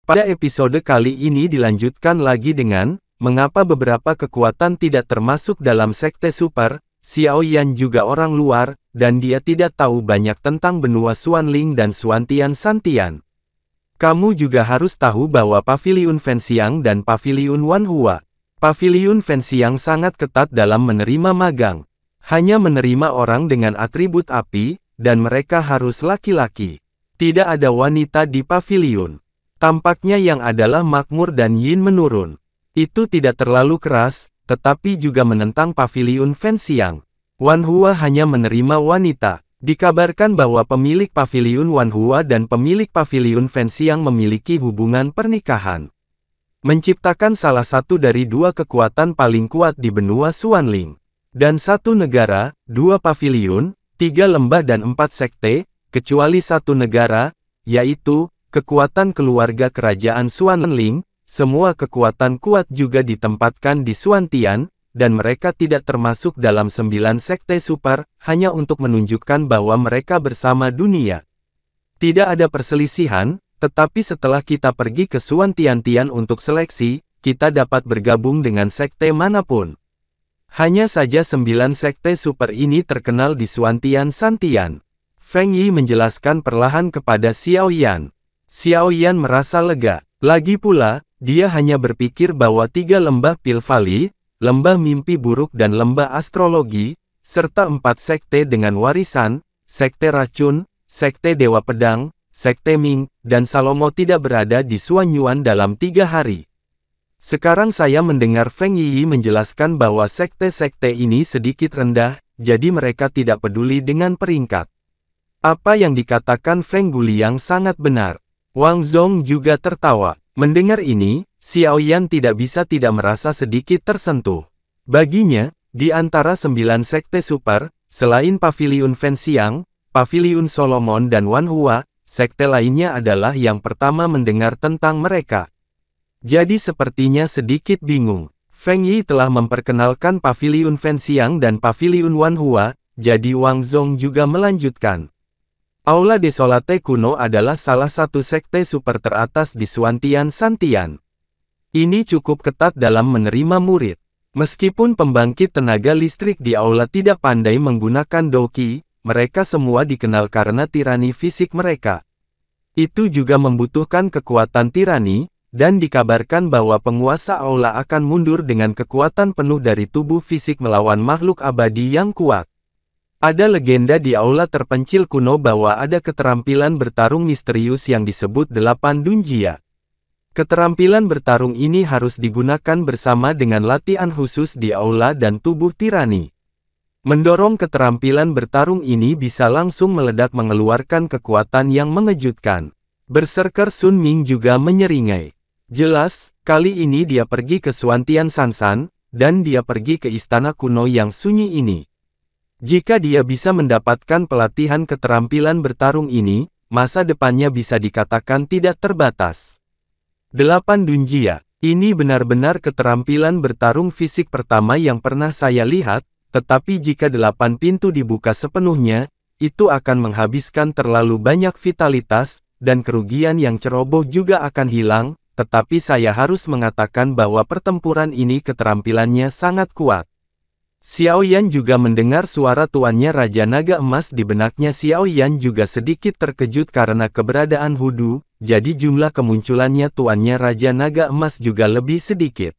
Pada episode kali ini dilanjutkan lagi dengan, mengapa beberapa kekuatan tidak termasuk dalam sekte super, Xiao Yan juga orang luar, dan dia tidak tahu banyak tentang benua Xuanling dan Xuantian Santian. Kamu juga harus tahu bahwa Paviliun Fenxiang dan Paviliun Wanhua. Paviliun Fenxiang sangat ketat dalam menerima magang. Hanya menerima orang dengan atribut api, dan mereka harus laki-laki. Tidak ada wanita di paviliun. Tampaknya yang adalah makmur dan yin menurun. Itu tidak terlalu keras, tetapi juga menentang Paviliun Fenxiang. Wanhua hanya menerima wanita. Dikabarkan bahwa pemilik Paviliun Wanhua dan pemilik Paviliun Fenxiang memiliki hubungan pernikahan. Menciptakan salah satu dari dua kekuatan paling kuat di benua Xuanling. Dan satu negara, dua paviliun, 3 lembah dan 4 sekte, kecuali satu negara, yaitu, kekuatan keluarga kerajaan Xuanling. Semua kekuatan kuat juga ditempatkan di Xuantian, dan mereka tidak termasuk dalam 9 sekte super, hanya untuk menunjukkan bahwa mereka bersama dunia. Tidak ada perselisihan, tetapi setelah kita pergi ke Xuantian untuk seleksi, kita dapat bergabung dengan sekte manapun. Hanya saja 9 sekte super ini terkenal di Xuantian Santian. Feng Yi menjelaskan perlahan kepada Xiao Yan. Xiao Yan merasa lega. Lagi pula, dia hanya berpikir bahwa 3 lembah Pil Valley, lembah mimpi buruk dan lembah astrologi, serta 4 sekte dengan warisan, sekte racun, sekte dewa pedang, sekte Ming, dan Salomo tidak berada di Xuanyuan dalam 3 hari. Sekarang saya mendengar Feng Yi menjelaskan bahwa sekte-sekte ini sedikit rendah, jadi mereka tidak peduli dengan peringkat. Apa yang dikatakan Feng Guliang sangat benar. Wang Zong juga tertawa. Mendengar ini, Xiao Yan tidak bisa tidak merasa sedikit tersentuh. Baginya, di antara 9 sekte super, selain Paviliun Fenxiang, Paviliun Solomon dan Wanhua, sekte lainnya adalah yang pertama mendengar tentang mereka. Jadi sepertinya sedikit bingung. Feng Yi telah memperkenalkan Paviliun Fenxiang dan Paviliun Wanhua, jadi Wang Zong juga melanjutkan. Aula Desolate kuno adalah salah satu sekte super teratas di Xuantian Santian. Ini cukup ketat dalam menerima murid. Meskipun pembangkit tenaga listrik di aula tidak pandai menggunakan doki, mereka semua dikenal karena tirani fisik mereka. Itu juga membutuhkan kekuatan tirani, dan dikabarkan bahwa penguasa aula akan mundur dengan kekuatan penuh dari tubuh fisik melawan makhluk abadi yang kuat. Ada legenda di aula terpencil kuno bahwa ada keterampilan bertarung misterius yang disebut 8 Dunjia. Keterampilan bertarung ini harus digunakan bersama dengan latihan khusus di aula dan tubuh tirani. Mendorong keterampilan bertarung ini bisa langsung meledak mengeluarkan kekuatan yang mengejutkan. Berserker Sun Ming juga menyeringai. Jelas, kali ini dia pergi ke Xuantian Sansan, dan dia pergi ke istana kuno yang sunyi ini. Jika dia bisa mendapatkan pelatihan keterampilan bertarung ini, masa depannya bisa dikatakan tidak terbatas. 8 Dunjia, ini benar-benar keterampilan bertarung fisik pertama yang pernah saya lihat, tetapi jika 8 pintu dibuka sepenuhnya, itu akan menghabiskan terlalu banyak vitalitas, dan kerugian yang ceroboh juga akan hilang. Tetapi saya harus mengatakan bahwa pertempuran ini keterampilannya sangat kuat. Xiao Yan juga mendengar suara tuannya Raja Naga Emas di benaknya. Xiao Yan juga sedikit terkejut karena keberadaan Hudu, jadi jumlah kemunculannya tuannya Raja Naga Emas juga lebih sedikit.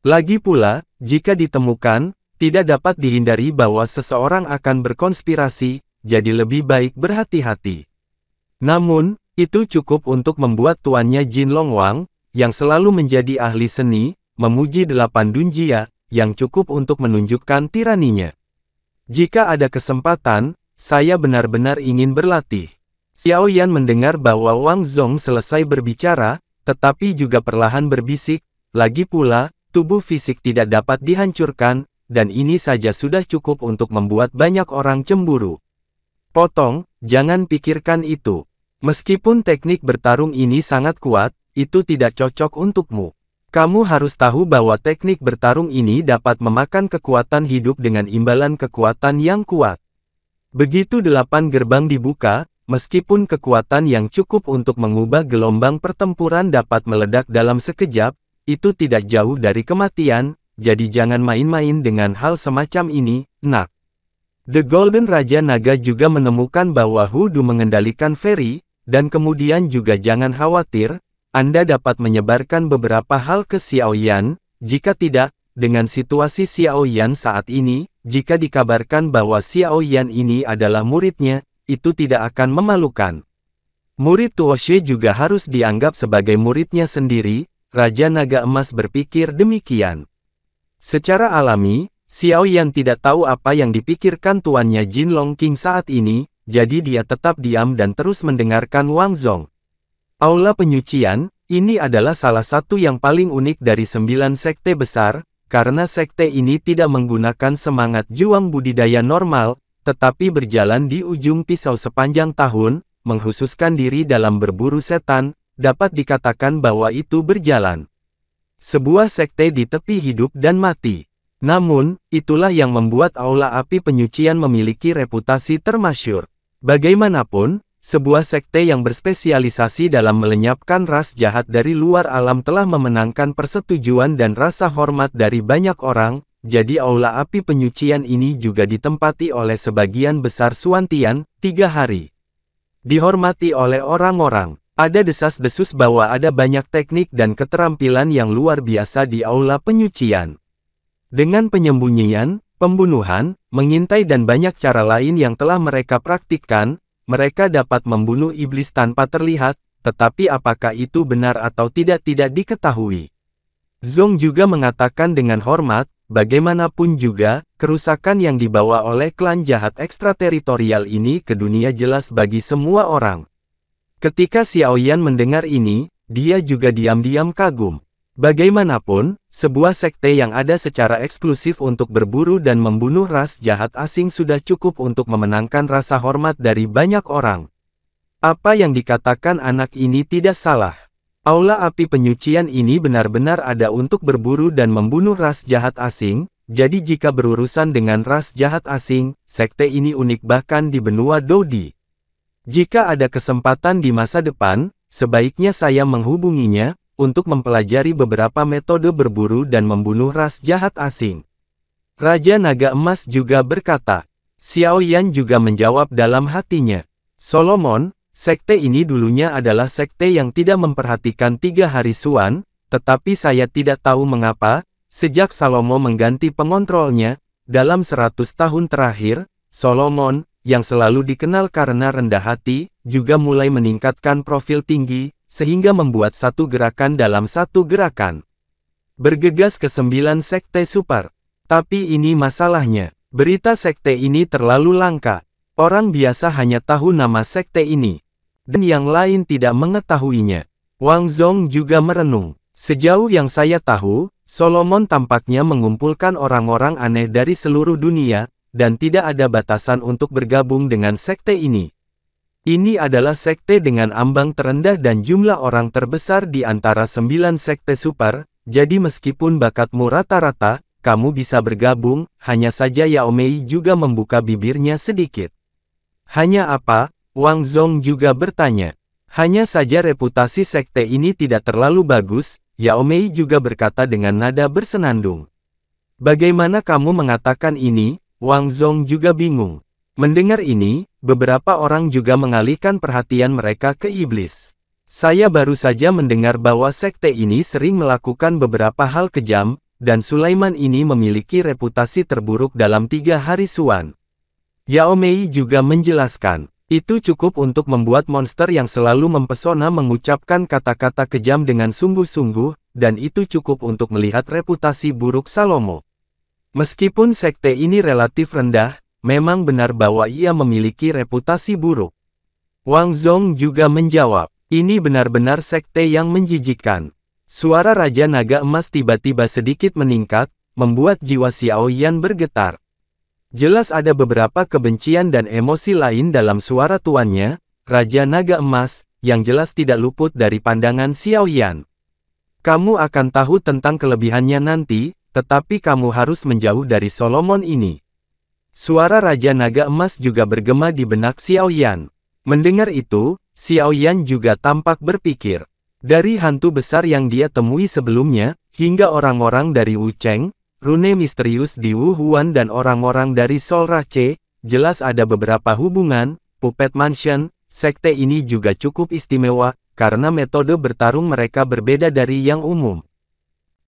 Lagi pula, jika ditemukan, tidak dapat dihindari bahwa seseorang akan berkonspirasi, jadi lebih baik berhati-hati. Namun, itu cukup untuk membuat tuannya Jin Longwang, yang selalu menjadi ahli seni, memuji 8 Dunjia, yang cukup untuk menunjukkan tiraninya. Jika ada kesempatan, saya benar-benar ingin berlatih. Xiao Yan mendengar bahwa Wang Zong selesai berbicara, tetapi juga perlahan berbisik, lagi pula, tubuh fisik tidak dapat dihancurkan, dan ini saja sudah cukup untuk membuat banyak orang cemburu. Potong, jangan pikirkan itu. Meskipun teknik bertarung ini sangat kuat, itu tidak cocok untukmu. Kamu harus tahu bahwa teknik bertarung ini dapat memakan kekuatan hidup dengan imbalan kekuatan yang kuat. Begitu 8 gerbang dibuka, meskipun kekuatan yang cukup untuk mengubah gelombang pertempuran dapat meledak dalam sekejap, itu tidak jauh dari kematian, jadi jangan main-main dengan hal semacam ini, nak. The Golden Raja Naga juga menemukan bahwa Hudu mengendalikan Fairy, dan kemudian juga jangan khawatir, Anda dapat menyebarkan beberapa hal ke Xiao Yan, jika tidak, dengan situasi Xiao Yan saat ini, jika dikabarkan bahwa Xiao Yan ini adalah muridnya, itu tidak akan memalukan. Murid Tuoshe juga harus dianggap sebagai muridnya sendiri, Raja Naga Emas berpikir demikian. Secara alami, Xiao Yan tidak tahu apa yang dipikirkan tuannya Jin Longqing saat ini, jadi dia tetap diam dan terus mendengarkan Wang Zong. Aula penyucian, ini adalah salah satu yang paling unik dari 9 sekte besar, karena sekte ini tidak menggunakan semangat juang budidaya normal, tetapi berjalan di ujung pisau sepanjang tahun, menghususkan diri dalam berburu setan, dapat dikatakan bahwa itu berjalan. Sebuah sekte di tepi hidup dan mati. Namun, itulah yang membuat Aula Api Penyucian memiliki reputasi termasyhur. Bagaimanapun, sebuah sekte yang berspesialisasi dalam melenyapkan ras jahat dari luar alam telah memenangkan persetujuan dan rasa hormat dari banyak orang, jadi Aula Api Penyucian ini juga ditempati oleh sebagian besar Suantian, 3 hari. Dihormati oleh orang-orang. Ada desas-desus bahwa ada banyak teknik dan keterampilan yang luar biasa di Aula Penyucian. Dengan penyembunyian, pembunuhan, mengintai dan banyak cara lain yang telah mereka praktikkan, mereka dapat membunuh iblis tanpa terlihat, tetapi apakah itu benar atau tidak diketahui. Zong juga mengatakan dengan hormat, bagaimanapun juga, kerusakan yang dibawa oleh klan jahat ekstrateritorial ini ke dunia jelas bagi semua orang. Ketika Xiao Yan mendengar ini, dia juga diam-diam kagum. Bagaimanapun, sebuah sekte yang ada secara eksklusif untuk berburu dan membunuh ras jahat asing sudah cukup untuk memenangkan rasa hormat dari banyak orang. Apa yang dikatakan anak ini tidak salah. Aula Api Penyucian ini benar-benar ada untuk berburu dan membunuh ras jahat asing, jadi jika berurusan dengan ras jahat asing, sekte ini unik bahkan di benua Dodi. Jika ada kesempatan di masa depan, sebaiknya saya menghubunginya, untuk mempelajari beberapa metode berburu dan membunuh ras jahat asing. Raja Naga Emas juga berkata. Xiao Yan juga menjawab dalam hatinya. Solomon, sekte ini dulunya adalah sekte yang tidak memperhatikan 3 hari Suan, tetapi saya tidak tahu mengapa, sejak Salomo mengganti pengontrolnya, dalam 100 tahun terakhir, Solomon, yang selalu dikenal karena rendah hati, juga mulai meningkatkan profil tinggi, sehingga membuat satu gerakan dalam satu gerakan. Bergegas ke 9 sekte super. Tapi ini masalahnya, berita sekte ini terlalu langka. Orang biasa hanya tahu nama sekte ini, dan yang lain tidak mengetahuinya. Wang Zong juga merenung. Sejauh yang saya tahu, Solomon tampaknya mengumpulkan orang-orang aneh dari seluruh dunia, dan tidak ada batasan untuk bergabung dengan sekte ini. Ini adalah sekte dengan ambang terendah dan jumlah orang terbesar di antara 9 sekte super, jadi meskipun bakatmu rata-rata, kamu bisa bergabung, hanya saja Yao Mei juga membuka bibirnya sedikit. Hanya apa? Wang Zong juga bertanya. Hanya saja reputasi sekte ini tidak terlalu bagus, Yao Mei juga berkata dengan nada bersenandung. Bagaimana kamu mengatakan ini? Wang Zong juga bingung. Mendengar ini, beberapa orang juga mengalihkan perhatian mereka ke iblis. Saya baru saja mendengar bahwa sekte ini sering melakukan beberapa hal kejam, dan Sulaiman ini memiliki reputasi terburuk dalam 3 hari Suan. Yao Mei juga menjelaskan, itu cukup untuk membuat monster yang selalu mempesona mengucapkan kata-kata kejam dengan sungguh-sungguh, dan itu cukup untuk melihat reputasi buruk Salomo. Meskipun sekte ini relatif rendah, memang benar bahwa ia memiliki reputasi buruk. Wang Zong juga menjawab, ini benar-benar sekte yang menjijikkan. Suara Raja Naga Emas tiba-tiba sedikit meningkat, membuat jiwa Xiao Yan bergetar. Jelas ada beberapa kebencian dan emosi lain dalam suara tuannya, Raja Naga Emas, yang jelas tidak luput dari pandangan Xiao Yan. Kamu akan tahu tentang kelebihannya nanti, tetapi kamu harus menjauh dari Solomon ini. Suara Raja Naga Emas juga bergema di benak Xiao Yan. Mendengar itu, Xiao Yan juga tampak berpikir. Dari hantu besar yang dia temui sebelumnya, hingga orang-orang dari Wu Cheng, rune misterius di Wu Huan dan orang-orang dari Sol Rache, jelas ada beberapa hubungan. Puppet Mansion, sekte ini juga cukup istimewa, karena metode bertarung mereka berbeda dari yang umum.